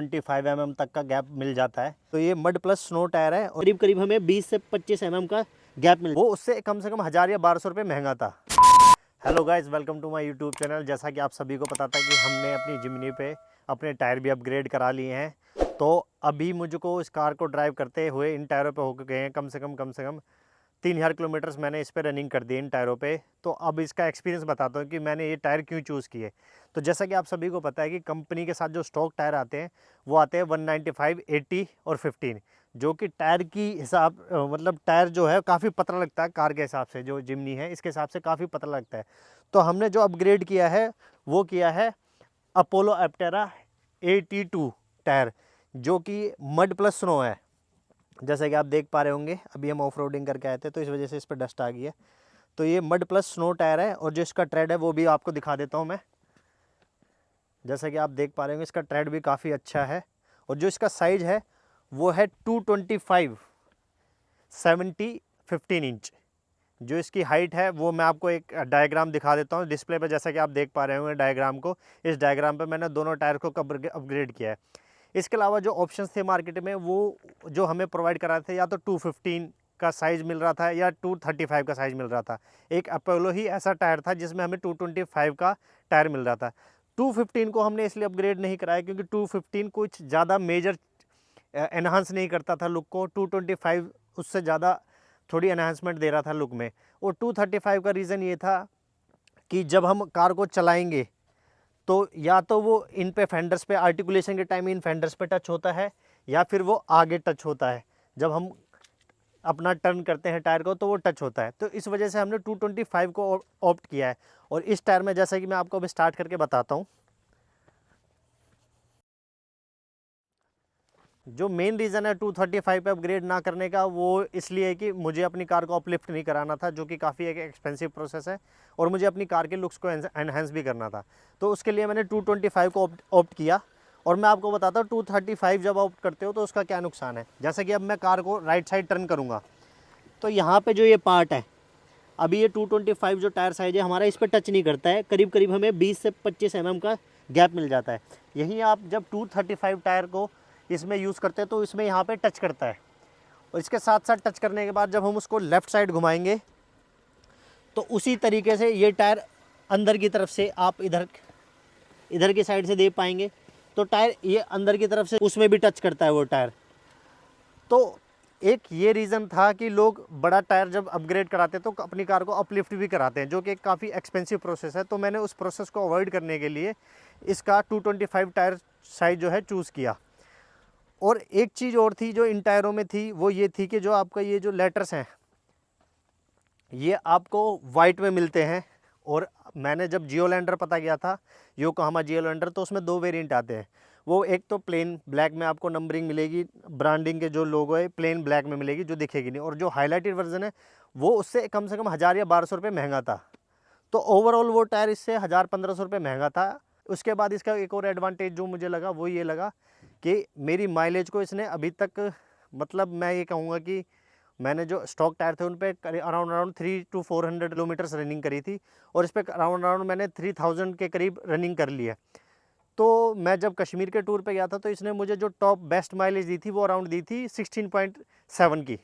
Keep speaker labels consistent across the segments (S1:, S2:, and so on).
S1: 25 mm तक का gap मिल जाता है। तो ये मड प्लस स्नो टायर है और करीब करीब हमें 20 से 25 mm का गैप मिल, वो उससे कम से कम 1000 या 1200 रुपये महंगा था। Hello guys, welcome to my YouTube channel. जैसा कि आप सभी को पता था कि हमने अपनी जिमनी पे अपने टायर भी अपग्रेड करा लिए हैं। तो अभी मुझको इस कार को ड्राइव करते हुए इन टायरों पे हो गए हैं कम से कम 3000 किलोमीटर्स मैंने इस पर रनिंग कर दी इन टायरों पे। तो अब इसका एक्सपीरियंस बताता हूँ कि मैंने ये टायर क्यों चूज़ किए। तो जैसा कि आप सभी को पता है कि कंपनी के साथ जो स्टॉक टायर आते हैं वो आते हैं 195, 80 और 15, जो कि टायर की हिसाब मतलब टायर जो है काफ़ी पतला लगता है कार के हिसाब से। जो जिमनी है इसके हिसाब से काफ़ी पतला लगता है। तो हमने जो अपग्रेड किया है वो किया है अपोलो एप्टेरा 82 टायर, जो कि मड प्लस स्नो है। जैसे कि आप देख पा रहे होंगे, अभी हम ऑफ रोडिंग करके आए थे तो इस वजह से इस पर डस्ट आ गई है। तो ये मड प्लस स्नो टायर है और जो इसका ट्रेड है वो भी आपको दिखा देता हूँ मैं। जैसा कि आप देख पा रहे होंगे इसका ट्रेड भी काफ़ी अच्छा है और जो इसका साइज है वो है 225 70 15 इंच। जो इसकी हाइट है वो मैं आपको एक डायग्राम दिखा देता हूँ डिस्प्ले पे। जैसा कि आप देख पा रहे होंगे डायग्राम को, इस डायग्राम पे मैंने दोनों टायर को अपग्रेड किया है। इसके अलावा जो ऑप्शंस थे मार्केट में वो जो हमें प्रोवाइड करा थे, या तो 215 का साइज़ मिल रहा था या 235 का साइज़ मिल रहा था। एक अपोलो ही ऐसा टायर था जिसमें हमें 225 का टायर मिल रहा था। 215 को हमने इसलिए अपग्रेड नहीं कराया क्योंकि 215 कुछ ज़्यादा मेजर एनहांस नहीं करता था लुक को। 225 उससे ज़्यादा थोड़ी एनहांसमेंट दे रहा था लुक में। और 235 का रीज़न ये था कि जब हम कार को चलाएंगे तो या तो वो इन पे फेंडर्स पे आर्टिकुलेशन के टाइम इन फेंडर्स पे टच होता है या फिर वो आगे टच होता है। जब हम अपना टर्न करते हैं टायर को तो वो टच होता है। तो इस वजह से हमने 225 को ऑप्ट किया है। और इस टायर में जैसा कि मैं आपको अभी स्टार्ट करके बताता हूँ, जो मेन रीज़न है 235 पे अपग्रेड ना करने का वो इसलिए है कि मुझे अपनी कार को अपलिफ्ट नहीं कराना था, जो कि काफ़ी एक एक्सपेंसिव प्रोसेस है, और मुझे अपनी कार के लुक्स को एनहेंस भी करना था। तो उसके लिए मैंने 225 को ऑप्ट किया। और मैं आपको बताता हूँ 235 जब ऑप्ट करते हो तो उसका क्या नुकसान है। जैसे कि अब मैं कार को राइट साइड टर्न करूँगा तो यहाँ पर जो ये पार्ट है, अभी ये 225 जो टायर साइज है हमारा इस पर टच नहीं करता है। करीब करीब हमें 20 से 25 का गैप मिल जाता है। यहीं आप जब 235 टायर को इसमें यूज़ करते हैं तो इसमें यहाँ पे टच करता है। और इसके साथ साथ टच करने के बाद जब हम उसको लेफ़्ट साइड घुमाएंगे तो उसी तरीके से ये टायर अंदर की तरफ से आप इधर की साइड से दे पाएंगे। तो टायर ये अंदर की तरफ से उसमें भी टच करता है वो टायर। तो एक ये रीज़न था कि लोग बड़ा टायर जब अपग्रेड कराते हैं तो अपनी कार को अपलिफ्ट भी कराते हैं, जो कि काफ़ी एक्सपेंसिव प्रोसेस है। तो मैंने उस प्रोसेस को अवॉइड करने के लिए इसका 225 टायर साइज जो है चूज़ किया। और एक चीज़ और थी जो इन टायरों में थी, वो ये थी कि जो आपका ये जो लेटर्स हैं ये आपको वाइट में मिलते हैं। और मैंने जब जियोलैंडर पता किया था, योकोहामा जियोलैंडर, तो उसमें 2 वेरिएंट आते हैं। वो एक तो प्लेन ब्लैक में आपको नंबरिंग मिलेगी, ब्रांडिंग के जो लोगो है प्लेन ब्लैक में मिलेगी जो दिखेगी नहीं, और जो हाईलाइटेड वर्जन है वो उससे कम से कम 1000 या 1200 रुपये महंगा था। तो ओवरऑल वो टायर इससे 1000-1500 रुपये महंगा था। उसके बाद इसका एक और एडवांटेज जो मुझे लगा वो ये लगा कि मेरी माइलेज को इसने अभी तक, मतलब मैं ये कहूँगा कि मैंने जो स्टॉक टायर थे उन पे अराउंड 300 to 400 किलोमीटर्स रनिंग करी थी, और इस पे अराउंड मैंने 3000 के करीब रनिंग कर ली है। तो मैं जब कश्मीर के टूर पे गया था तो इसने मुझे जो टॉप बेस्ट माइलेज दी थी वो अराउंड दी थी 16.7 की।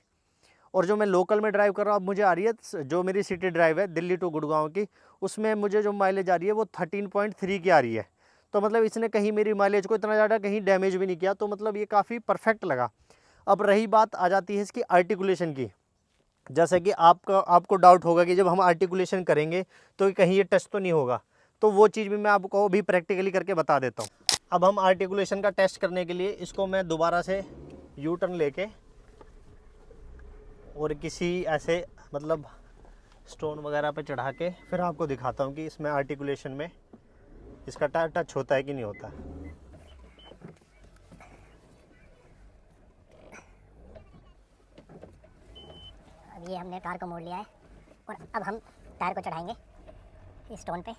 S1: और जो मैं लोकल में ड्राइव कर रहा हूँ अब मुझे आ रही है, जो मेरी सिटी ड्राइव है दिल्ली टू गुड़गांव की, उसमें मुझे जो माइलेज आ रही है वो 13.3 की आ रही है। तो मतलब इसने कहीं मेरी माइलेज को इतना ज़्यादा कहीं डैमेज भी नहीं किया। तो मतलब ये काफ़ी परफेक्ट लगा। अब रही बात आ जाती है इसकी आर्टिकुलेशन की। जैसे कि आपको डाउट होगा कि जब हम आर्टिकुलेशन करेंगे तो कहीं ये टच तो नहीं होगा। तो वो चीज़ भी मैं आपको भी प्रैक्टिकली करके बता देता हूँ। अब हम आर्टिकुलेशन का टेस्ट करने के लिए इसको मैं दोबारा से यू टर्न लेके और किसी ऐसे मतलब स्टोन वगैरह पे चढ़ा के फिर आपको दिखाता हूँ कि इसमें आर्टिकुलेशन में इसका टायर टच होता है कि नहीं होता।
S2: अब ये हमने कार को मोड़ लिया है और अब हम टायर को चढ़ाएंगे इस स्टोन पे।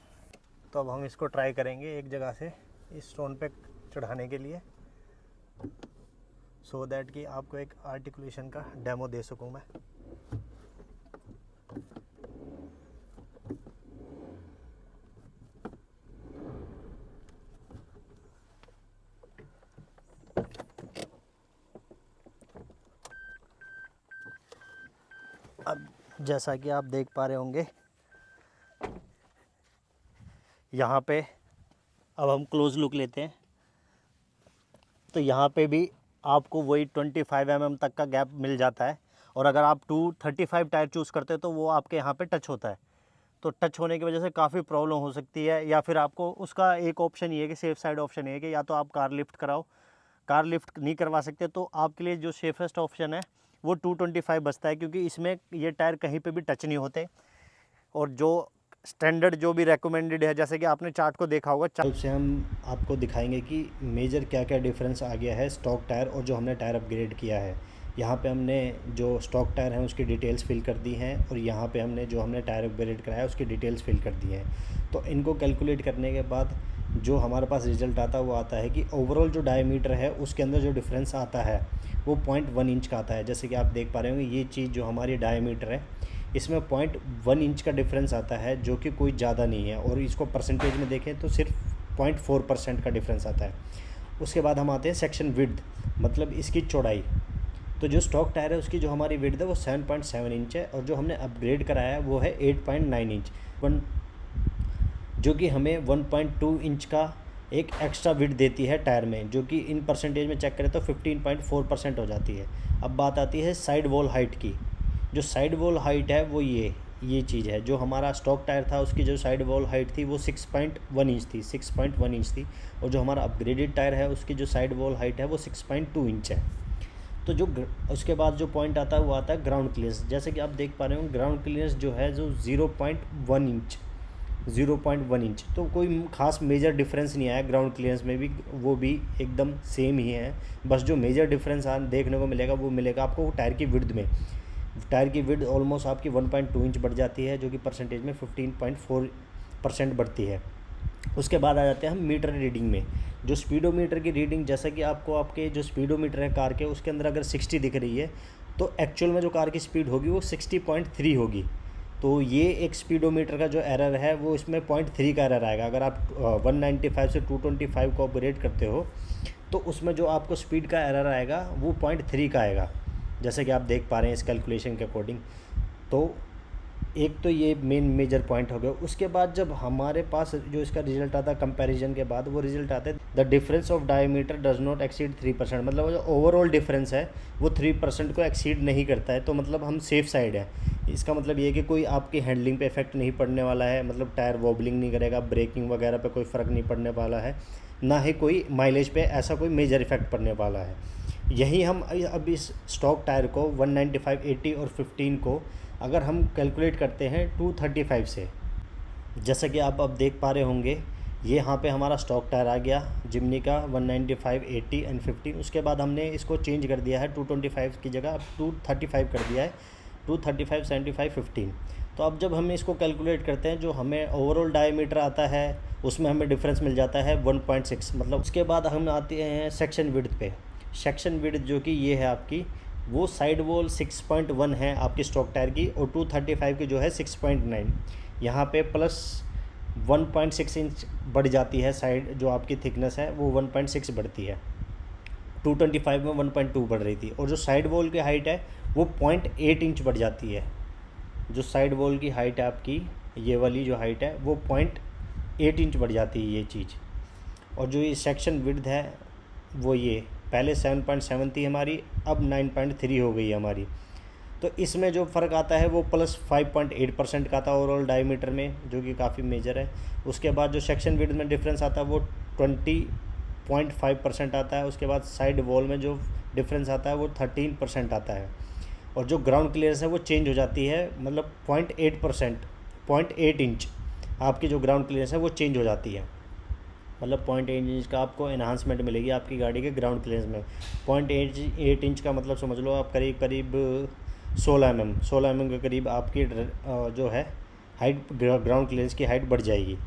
S1: तो अब हम इसको ट्राई करेंगे एक जगह से इस स्टोन पे चढ़ाने के लिए, सो दैट कि आपको एक आर्टिकुलेशन का डेमो दे सकूं मैं। अब जैसा कि आप देख पा रहे होंगे, यहाँ पे अब हम क्लोज लुक लेते हैं, तो यहाँ पे भी आपको वही 25 mm तक का गैप मिल जाता है। और अगर आप 235 टायर चूज़ करते हैं तो वो आपके यहाँ पे टच होता है। तो टच होने की वजह से काफ़ी प्रॉब्लम हो सकती है, या फिर आपको उसका एक ऑप्शन ये है कि सेफ़ साइड ऑप्शन ये है कि या तो आप कार लिफ्ट कराओ। कार लिफ्ट नहीं करवा सकते तो आपके लिए जो सेफेस्ट ऑप्शन है वो 225 बचता है, क्योंकि इसमें ये टायर कहीं पे भी टच नहीं होते। और जो स्टैंडर्ड जो भी रेकमेंडेड है, जैसे कि आपने चार्ट को देखा होगा, चार्ट से हम आपको दिखाएंगे कि मेजर क्या क्या डिफरेंस आ गया है स्टॉक टायर और जो हमने टायर अपग्रेड किया है। यहाँ पे हमने जो स्टॉक टायर हैं उसकी डिटेल्स फिल कर दी हैं, और यहाँ पे हमने जो हमने टायर अपग्रेड कराया उसकी डिटेल्स फिल कर दी हैं। तो इनको कैलकुलेट करने के बाद जो हमारे पास रिज़ल्ट आता है वो आता है कि ओवरऑल जो डायमीटर है उसके अंदर जो डिफरेंस आता है वो 0.1 इंच का आता है। जैसे कि आप देख पा रहे होंगे, ये चीज़ जो हमारी डायमीटर है इसमें 0.1 इंच का डिफरेंस आता है, जो कि कोई ज़्यादा नहीं है। और इसको परसेंटेज में देखें तो सिर्फ 0.4% का डिफरेंस आता है। उसके बाद हम आते हैं सेक्शन विड्थ, मतलब इसकी चौड़ाई। तो जो स्टॉक टायर है उसकी जो हमारी विड्थ है वो 7.7 इंच है, और जो हमने अपग्रेड कराया है वो है 8.9 इंच, जो कि हमें 1.2 इंच का एक एक्स्ट्रा विड्थ देती है टायर में, जो कि इन परसेंटेज में चेक करें तो 15.4% हो जाती है। अब बात आती है साइड वॉल हाइट की। जो साइड वॉल हाइट है वो ये चीज़ है। जो हमारा स्टॉक टायर था उसकी जो साइड वॉल हाइट थी वो 6.1 इंच थी, 6.1 इंच थी। और जो हमारा अपग्रेडेड टायर है उसकी जो साइड वॉल हाइट है वो 6.2 इंच है। तो जो उसके बाद जो पॉइंट आता है वो आता है ग्राउंड क्लियरेंस। जैसे कि आप देख पा रहे हो, ग्राउंड क्लियरेंस जो है जो 0.1 इंच, 0.1 इंच। तो कोई ख़ास मेजर डिफरेंस नहीं आया ग्राउंड क्लियरेंस में भी, वो भी एकदम सेम ही है। बस जो मेजर डिफरेंस देखने को मिलेगा वो मिलेगा आपको टायर की विड्थ में। टायर की विड्थ ऑलमोस्ट आपकी 1.2 इंच बढ़ जाती है, जो कि परसेंटेज में 15.4% बढ़ती है। उसके बाद आ जाते हैं हम मीटर रीडिंग में। जो स्पीडोमीटर की रीडिंग, जैसा कि आपको आपके जो स्पीडोमीटर है कार के उसके अंदर अगर 60 दिख रही है तो एक्चुअल में जो कार की स्पीड होगी वो 60.3 होगी। तो ये एक स्पीडोमीटर का जो एरर है वो इसमें 0.3 का एरर आएगा। अगर आप 195 से 225 को अपग्रेड करते हो तो उसमें जो आपको स्पीड का एरर आएगा वो 0.3 का आएगा, जैसे कि आप देख पा रहे हैं इस कैलकुलेशन के अकॉर्डिंग। तो एक तो ये मेन मेजर पॉइंट हो गया। उसके बाद जब हमारे पास जो इसका रिजल्ट आता है कंपैरिजन के बाद, वो रिजल्ट आता है the difference of diameter does not exceed 3%, मतलब जो ओवरऑल डिफरेंस है वो 3% को एक्सीड नहीं करता है। तो मतलब हम सेफ साइड है। इसका मतलब ये है कि कोई आपकी हैंडलिंग पे इफेक्ट नहीं पड़ने वाला है, मतलब टायर वॉबलिंग नहीं करेगा, ब्रेकिंग वगैरह पे कोई फ़र्क नहीं पड़ने वाला है, ना ही कोई माइलेज पे ऐसा कोई मेजर इफेक्ट पड़ने वाला है। यही हम अब इस स्टॉक टायर को 195, 80 और 15 को अगर हम कैलकुलेट करते हैं 235 से, जैसा कि आप अब देख पा रहे होंगे, ये यहाँ पे हमारा स्टॉक टायर आ गया जिमनी का 195, 80 एंड 15। उसके बाद हमने इसको चेंज कर दिया है 225 की जगह अब 235 कर दिया है, 235, 75, 15। तो अब जब हम इसको कैलकुलेट करते हैं, जो हमें ओवरऑल डायमीटर आता है उसमें हमें डिफरेंस मिल जाता है 1.6, मतलब। उसके बाद हम आते हैं सेक्शन विड्थ पे। सेक्शन विड्थ जो कि ये है आपकी, वो साइड वॉल 6.1 है आपकी स्टॉक टायर की, और 235 की जो है 6.9। यहाँ पे प्लस 1.6 इंच बढ़ जाती है साइड, जो आपकी थिकनेस है वो 1.6 बढ़ती है। 225 में 1.2 बढ़ रही थी, और जो साइड वॉल की हाइट है वो 0.8 इंच बढ़ जाती है। जो साइड वॉल की हाइट है आपकी, ये वाली जो हाइट है वो 0.8 इंच बढ़ जाती है ये चीज़। और जो ये सेक्शन विड्थ है वो ये पहले 7.7 थी हमारी, अब 9.3 हो गई हमारी। तो इसमें जो फ़र्क आता है वो प्लस 5.8% का था ओवरऑल डायमीटर में, जो कि काफ़ी मेजर है। उसके बाद जो सेक्शन विड्थ में डिफरेंस आता है वो 20.5% आता है। उसके बाद साइड वॉल में जो डिफरेंस आता है वो 13% आता है। और जो ग्राउंड क्लियरेंस है वो चेंज हो जाती है, मतलब 0.8%, 0.8 इंच आपकी जो ग्राउंड क्लियरेंस है वो चेंज हो जाती है, मतलब 0.8 इंच का आपको एनहांसमेंट मिलेगी आपकी गाड़ी के ग्राउंड क्लियरेंस में। 0.8 इंच का मतलब समझ लो आप करीब करीब 16 mm के करीब आपकी जो है हाइट, ग्राउंड क्लियरेंस की हाइट बढ़ जाएगी।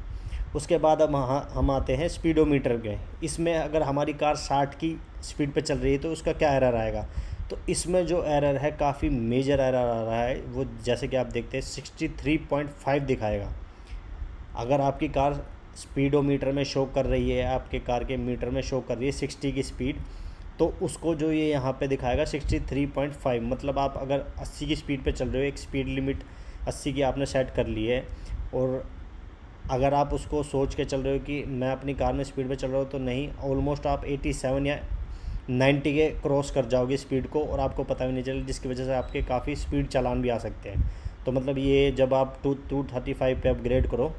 S1: उसके बाद अब हम आते हैं स्पीडोमीटर के। इसमें अगर हमारी कार 60 की स्पीड पे चल रही है तो उसका क्या एरर आएगा। तो इसमें जो एरर है काफ़ी मेजर एरर आ रहा है, वो जैसे कि आप देखते हैं 63.5 दिखाएगा। अगर आपकी कार स्पीडोमीटर में शो कर रही है, आपके कार के मीटर में शो कर रही है 60 की स्पीड, तो उसको जो ये यहाँ पे दिखाएगा 63.5, मतलब आप अगर 80 की स्पीड पे चल रहे हो, एक स्पीड लिमिट 80 की आपने सेट कर ली है, और अगर आप उसको सोच के चल रहे हो कि मैं अपनी कार में स्पीड पे चल रहा हूँ, तो नहीं, ऑलमोस्ट आप 87 या 90 के क्रॉस कर जाओगे स्पीड को, और आपको पता भी नहीं चले, जिसकी वजह से आपके काफ़ी स्पीड चालान भी आ सकते हैं। तो मतलब ये जब आप 235 पे अपग्रेड करो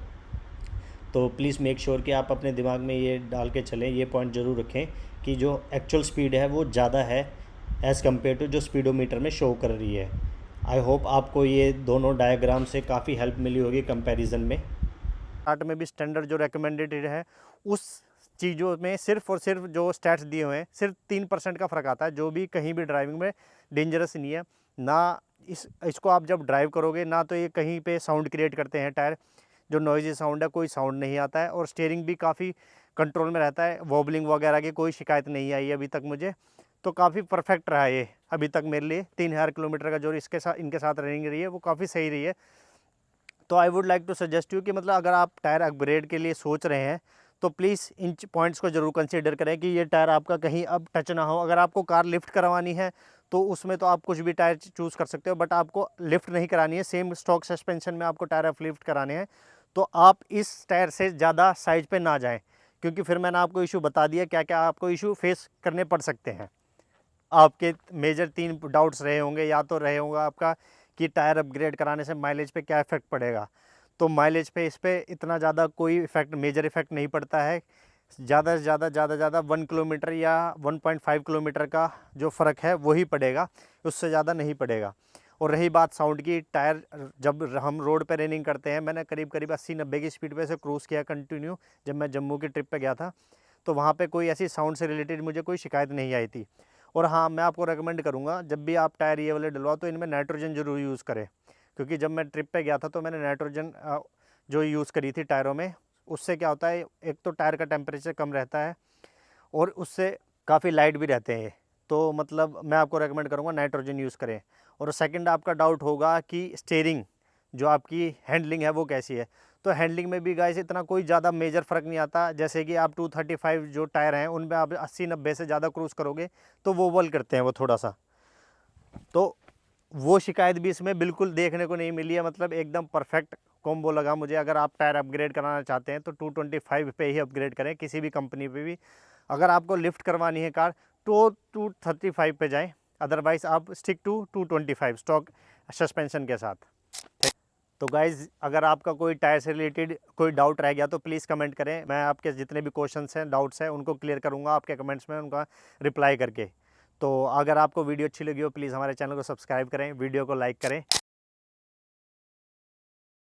S1: तो प्लीज़ मेक श्योर कि आप अपने दिमाग में ये डाल के चलें, ये पॉइंट ज़रूर रखें कि जो एक्चुअल स्पीड है वो ज़्यादा है एज़ कम्पेयर टू जो स्पीडोमीटर में शो कर रही है। आई होप आपको ये दोनों डायग्राम से काफ़ी हेल्प मिली होगी कंपैरिजन में। स्टार्ट में भी स्टैंडर्ड जो रिकमेंडेड है उस चीज़ों में सिर्फ और सिर्फ जो स्टैट्स दिए हुए हैं सिर्फ 3% का फ़र्क आता है, जो भी कहीं भी ड्राइविंग में डेंजरस नहीं है ना। इसको आप जब ड्राइव करोगे ना तो ये कहीं पे साउंड क्रिएट करते हैं टायर, जो नॉइजी साउंड है कोई साउंड नहीं आता है, और स्टीयरिंग भी काफ़ी कंट्रोल में रहता है, वॉबलिंग वगैरह की कोई शिकायत नहीं आई अभी तक मुझे, तो काफ़ी परफेक्ट रहा ये अभी तक मेरे लिए। 3000 किलोमीटर का जो इनके साथ रनिंग रही है वो काफ़ी सही रही है। तो I would like to suggest you कि मतलब अगर आप टायर अपग्रेड के लिए सोच रहे हैं तो प्लीज़ इन पॉइंट्स को ज़रूर कंसीडर करें कि ये टायर आपका कहीं अब टच ना हो। अगर आपको कार लिफ्ट करवानी है तो उसमें तो आप कुछ भी टायर चूज़ कर सकते हो, बट आपको लिफ्ट नहीं करानी है, सेम स्टॉक सस्पेंशन में आपको टायर अपलिफ्ट कराने हैं, तो आप इस टायर से ज़्यादा साइज पे ना जाएं, क्योंकि फिर मैंने आपको इशू बता दिया क्या क्या आपको इशू फेस करने पड़ सकते हैं। आपके मेजर 3 डाउट्स रहे होंगे, या तो रहे होगा आपका कि टायर अपग्रेड कराने से माइलेज पे क्या इफ़ेक्ट पड़ेगा। तो माइलेज पे इस पे इतना ज़्यादा कोई इफ़ेक्ट, मेजर इफ़ेक्ट नहीं पड़ता है। ज़्यादा से ज़्यादा 1 किलोमीटर या 1.5 किलोमीटर का जो फ़र्क है वही पड़ेगा, उससे ज़्यादा नहीं पड़ेगा। और रही बात साउंड की, टायर जब हम रोड पे रनिंग करते हैं, मैंने करीब 80-90 की स्पीड पे से क्रूज़ किया कंटिन्यू, जब मैं जम्मू की ट्रिप पे गया था, तो वहाँ पे कोई ऐसी साउंड से रिलेटेड मुझे कोई शिकायत नहीं आई थी। और हाँ, मैं आपको रेकमेंड करूँगा जब भी आप टायर ये वाले डलवाओ तो इनमें नाइट्रोजन ज़रूर यूज़ करें, क्योंकि जब मैं ट्रिप पे गया था तो मैंने नाइट्रोजन जो यूज़ करी थी टायरों में, उससे क्या होता है, एक तो टायर का टेम्परेचर कम रहता है और उससे काफ़ी लाइट भी रहते हैं। तो मतलब मैं आपको रेकमेंड करूँगा नाइट्रोजन यूज़ करें। और सेकंड आपका डाउट होगा कि स्टीयरिंग जो आपकी हैंडलिंग है वो कैसी है, तो हैंडलिंग में भी गाइस इतना कोई ज़्यादा मेजर फ़र्क नहीं आता। जैसे कि आप 235 जो टायर हैं उन पे आप 80-90 से ज़्यादा क्रूज़ करोगे तो वो वॉल करते हैं वो थोड़ा सा, तो वो शिकायत भी इसमें बिल्कुल देखने को नहीं मिली है। मतलब एकदम परफेक्ट कॉम्बो लगा मुझे। अगर आप टायर अपग्रेड कराना चाहते हैं तो 225 पे ही अपग्रेड करें, किसी भी कंपनी पे भी। अगर आपको लिफ्ट करवानी है कार तो 235 पे जाएं, अदरवाइज़ आप स्टिक टू 225 स्टॉक सस्पेंशन के साथ। तो गाइज़ अगर आपका कोई टायर से रिलेटेड कोई डाउट रह गया तो प्लीज़ कमेंट करें, मैं आपके जितने भी क्वेश्चंस हैं, डाउट्स हैं, उनको क्लियर करूंगा आपके कमेंट्स में उनका रिप्लाई करके। तो अगर आपको वीडियो अच्छी लगी हो प्लीज़ हमारे चैनल को सब्सक्राइब करें, वीडियो को लाइक करें।